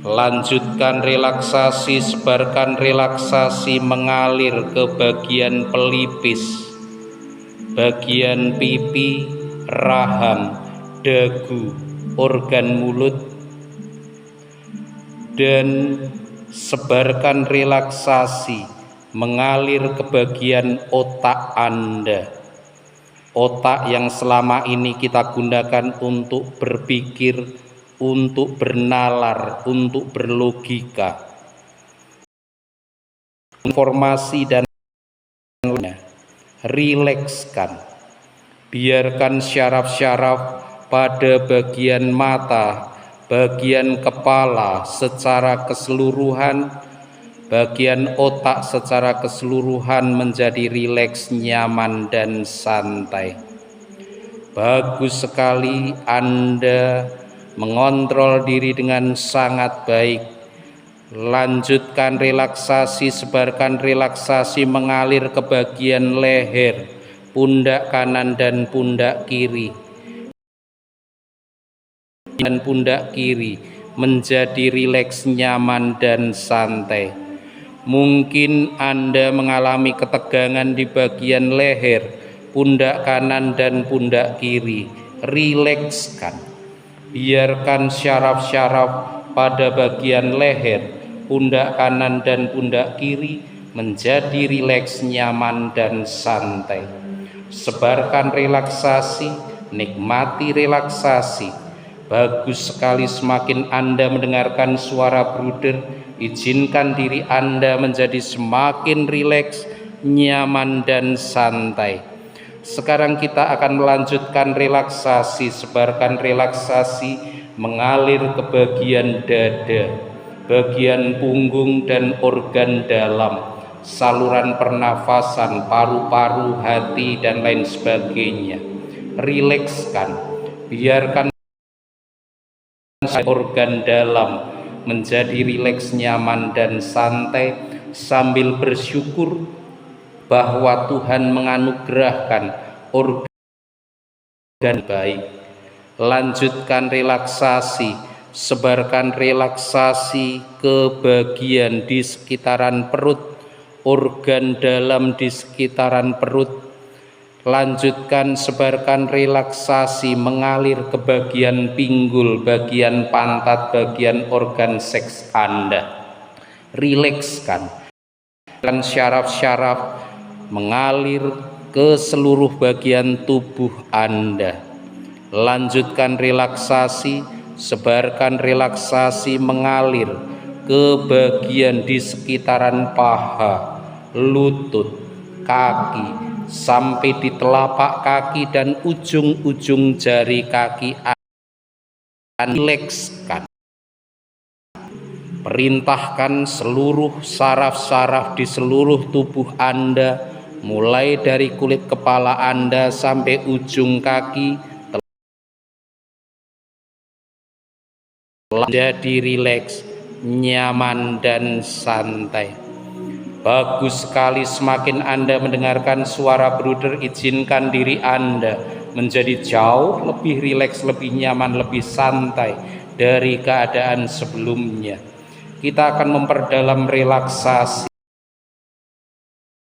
Lanjutkan relaksasi, sebarkan relaksasi mengalir ke bagian pelipis, bagian pipi, rahang, dagu, organ mulut, dan sebarkan relaksasi mengalir ke bagian otak Anda. Otak yang selama ini kita gunakan untuk berpikir, untuk bernalar, untuk berlogika. Informasi dan rilekskan. Biarkan syaraf-syaraf pada bagian mata, bagian kepala secara keseluruhan, bagian otak secara keseluruhan menjadi rileks, nyaman, dan santai. Bagus sekali Anda mengontrol diri dengan sangat baik. Lanjutkan relaksasi, sebarkan relaksasi mengalir ke bagian leher, pundak kanan dan pundak kiri. Dan pundak kiri menjadi rileks, nyaman, dan santai. Mungkin Anda mengalami ketegangan di bagian leher, pundak kanan dan pundak kiri. Rilekskan. Biarkan syaraf-syaraf pada bagian leher, pundak kanan dan pundak kiri menjadi rileks, nyaman, dan santai. Sebarkan relaksasi, nikmati relaksasi. Bagus sekali semakin Anda mendengarkan suara bruder, izinkan diri Anda menjadi semakin rileks, nyaman, dan santai. Sekarang kita akan melanjutkan relaksasi, sebarkan relaksasi mengalir ke bagian dada, bagian punggung dan organ dalam, saluran pernafasan, paru-paru, hati, dan lain sebagainya. Rilekskan, biarkan organ dalam menjadi rileks, nyaman, dan santai sambil bersyukur bahwa Tuhan menganugerahkan organ baik. Lanjutkan relaksasi, sebarkan relaksasi ke bagian di sekitaran perut, organ dalam di sekitaran perut. Lanjutkan, sebarkan relaksasi mengalir ke bagian pinggul, bagian pantat, bagian organ seks Anda. Rilekskan. Dan syaraf-syaraf mengalir ke seluruh bagian tubuh Anda. Lanjutkan relaksasi, sebarkan relaksasi mengalir ke bagian di sekitaran paha, lutut, kaki, sampai di telapak kaki dan ujung-ujung jari kaki. Rilekskan. Perintahkan seluruh saraf-saraf di seluruh tubuh Anda, mulai dari kulit kepala Anda sampai ujung kaki, menjadi rileks, nyaman, dan santai. Bagus sekali semakin Anda mendengarkan suara bruder, izinkan diri Anda menjadi jauh lebih rileks, lebih nyaman, lebih santai dari keadaan sebelumnya. Kita akan memperdalam relaksasi,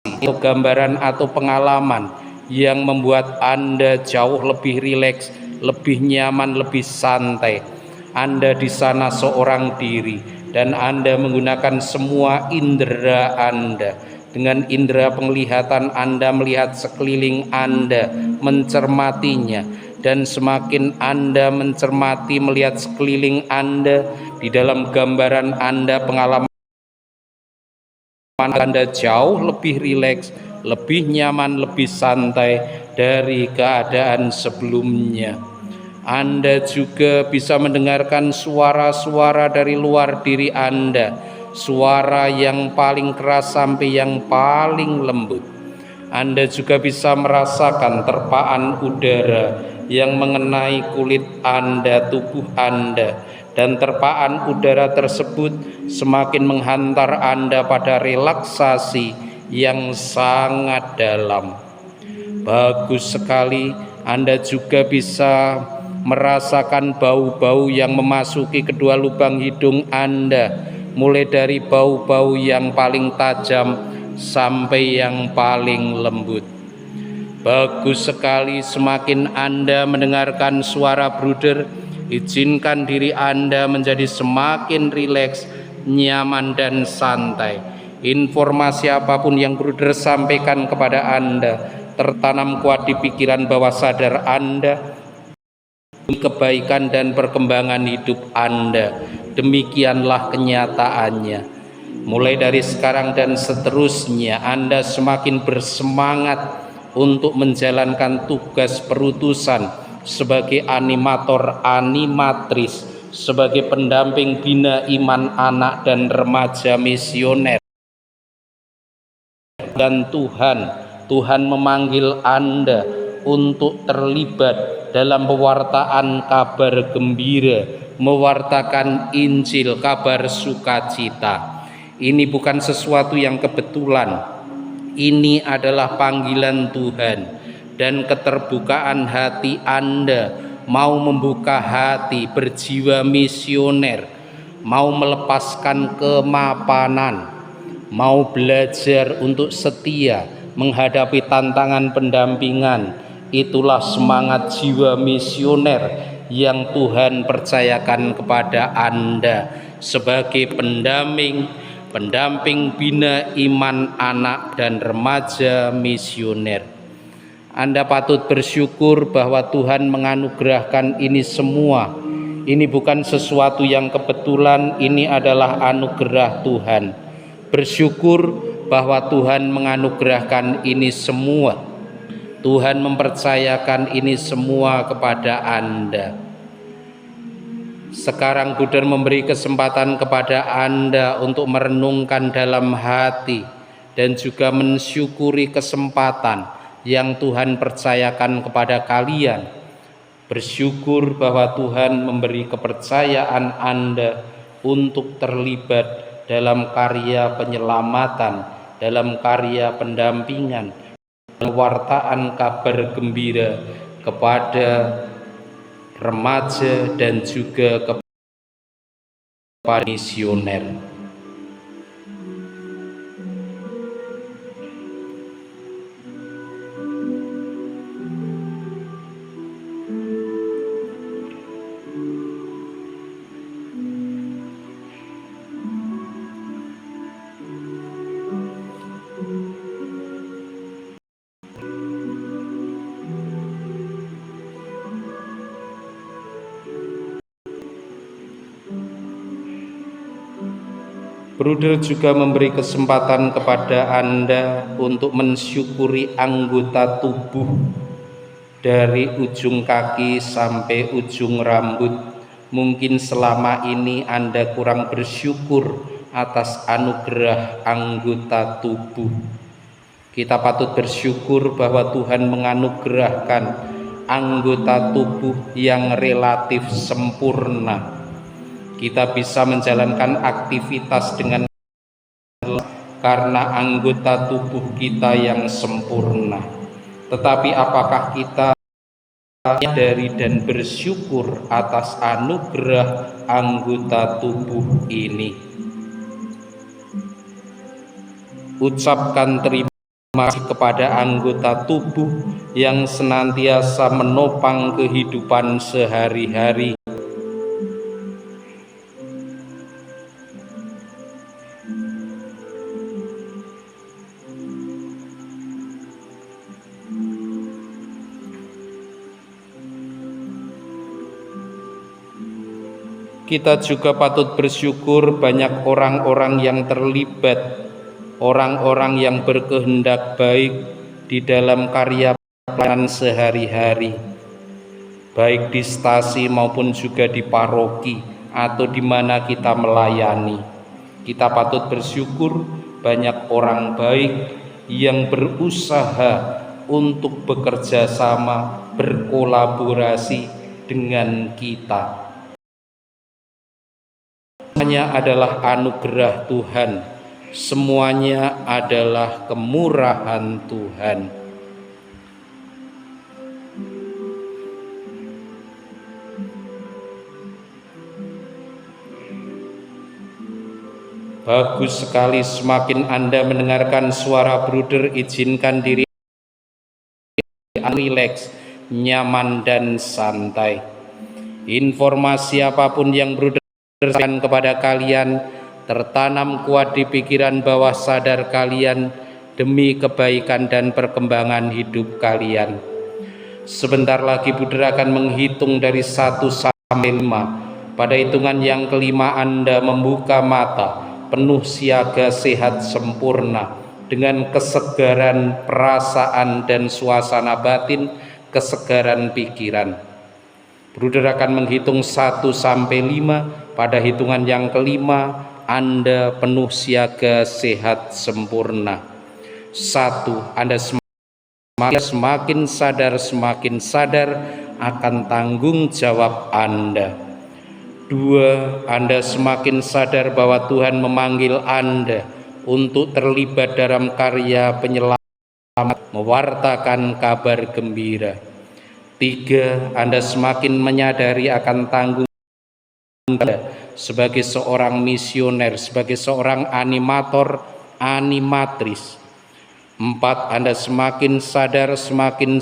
atau gambaran atau pengalaman yang membuat Anda jauh lebih rileks, lebih nyaman, lebih santai. Anda di sana seorang diri dan Anda menggunakan semua indera Anda. Dengan indera penglihatan Anda melihat sekeliling Anda, mencermatinya, dan semakin Anda mencermati melihat sekeliling Anda, di dalam gambaran Anda, pengalaman Anda jauh lebih rileks, lebih nyaman, lebih santai dari keadaan sebelumnya. Anda juga bisa mendengarkan suara-suara dari luar diri Anda, suara yang paling keras sampai yang paling lembut. Anda juga bisa merasakan terpaan udara yang mengenai kulit Anda, tubuh Anda, dan terpaan udara tersebut semakin menghantar Anda pada relaksasi yang sangat dalam. Bagus sekali. Anda juga bisa merasakan bau-bau yang memasuki kedua lubang hidung Anda, mulai dari bau-bau yang paling tajam sampai yang paling lembut. Bagus sekali, semakin Anda mendengarkan suara bruder, izinkan diri Anda menjadi semakin rileks, nyaman dan santai. Informasi apapun yang bruder sampaikan kepada Anda tertanam kuat di pikiran bawah sadar Anda, kebaikan dan perkembangan hidup Anda. Demikianlah kenyataannya. Mulai dari sekarang dan seterusnya, Anda semakin bersemangat untuk menjalankan tugas perutusan sebagai animator animatris, sebagai pendamping bina iman anak dan remaja misioner. Dan Tuhan memanggil Anda untuk terlibat dalam pewartaan kabar gembira, mewartakan Injil, kabar sukacita. Ini bukan sesuatu yang kebetulan, ini adalah panggilan Tuhan. Dan keterbukaan hati Anda, mau membuka hati, berjiwa misioner, mau melepaskan kemapanan, mau belajar untuk setia menghadapi tantangan pendampingan. Itulah semangat jiwa misioner yang Tuhan percayakan kepada Anda sebagai pendamping bina iman anak dan remaja misioner. Anda patut bersyukur bahwa Tuhan menganugerahkan ini semua. Ini bukan sesuatu yang kebetulan, ini adalah anugerah Tuhan. Bersyukur bahwa Tuhan menganugerahkan ini semua. Tuhan mempercayakan ini semua kepada Anda. Sekarang bruder memberi kesempatan kepada Anda untuk merenungkan dalam hati dan juga mensyukuri kesempatan yang Tuhan percayakan kepada kalian. Bersyukur bahwa Tuhan memberi kepercayaan Anda untuk terlibat dalam karya penyelamatan, dalam karya pendampingan, pewartaan kabar gembira kepada remaja dan juga kepada misioner. Bruder juga memberi kesempatan kepada Anda untuk mensyukuri anggota tubuh dari ujung kaki sampai ujung rambut. Mungkin selama ini Anda kurang bersyukur atas anugerah anggota tubuh. Kita patut bersyukur bahwa Tuhan menganugerahkan anggota tubuh yang relatif sempurna. Kita bisa menjalankan aktivitas dengan karena anggota tubuh kita yang sempurna. Tetapi apakah kita menyadari dan bersyukur atas anugerah anggota tubuh ini? Ucapkan terima kasih kepada anggota tubuh yang senantiasa menopang kehidupan sehari-hari. Kita juga patut bersyukur banyak orang-orang yang terlibat, orang-orang yang berkehendak baik di dalam karya pelayanan sehari-hari, baik di stasi maupun juga di paroki atau di mana kita melayani. Kita patut bersyukur banyak orang baik yang berusaha untuk bekerja sama, berkolaborasi dengan kita. Semuanya adalah anugerah Tuhan, semuanya adalah kemurahan Tuhan. Bagus sekali, semakin Anda mendengarkan suara bruder, izinkan diri rileks, nyaman dan santai. Informasi apapun yang bruder sampaikan kepada kalian tertanam kuat di pikiran bawah sadar kalian demi kebaikan dan perkembangan hidup kalian. Sebentar lagi bruder akan menghitung dari 1 sampai 5. Pada hitungan yang kelima Anda membuka mata penuh siaga, sehat, sempurna, dengan kesegaran perasaan dan suasana batin, kesegaran pikiran. Bruder akan menghitung 1 sampai 5. Pada hitungan yang kelima Anda penuh siaga, sehat, sempurna. 1. Anda semakin sadar akan tanggung jawab Anda. 2. Anda semakin sadar bahwa Tuhan memanggil Anda untuk terlibat dalam karya penyelamat, mewartakan kabar gembira. 3. Anda semakin menyadari akan tanggung jawab Anda sebagai seorang misioner, sebagai seorang animator, animatris. 4. Anda semakin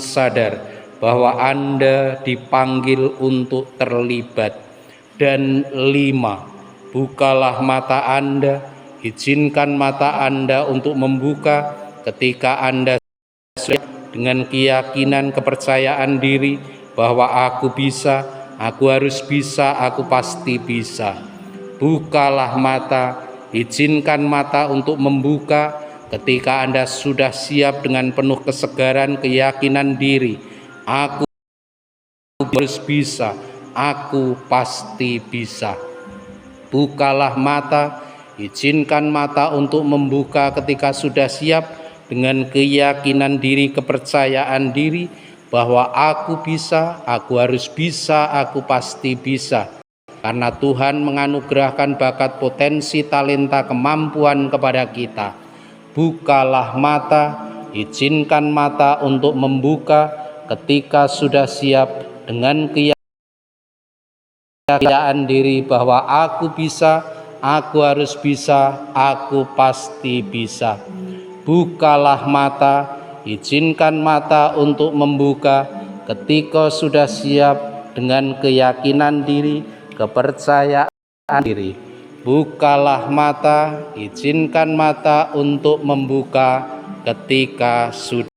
sadar bahwa Anda dipanggil untuk terlibat. Dan 5. Bukalah mata Anda, izinkan mata Anda untuk membuka ketika Anda dengan keyakinan, kepercayaan diri bahwa aku bisa, aku harus bisa, aku pasti bisa. Bukalah mata, izinkan mata untuk membuka ketika Anda sudah siap dengan penuh kesegaran, keyakinan diri. Aku harus bisa, aku pasti bisa. Bukalah mata, izinkan mata untuk membuka ketika sudah siap dengan keyakinan diri, kepercayaan diri bahwa aku bisa, aku harus bisa, aku pasti bisa. Karena Tuhan menganugerahkan bakat, potensi, talenta, kemampuan kepada kita. Bukalah mata, izinkan mata untuk membuka ketika sudah siap dengan keyakinan diri bahwa aku bisa, aku harus bisa, aku pasti bisa. Bukalah mata, izinkan mata untuk membuka ketika sudah siap dengan keyakinan diri, kepercayaan diri. Bukalah mata, izinkan mata untuk membuka ketika sudah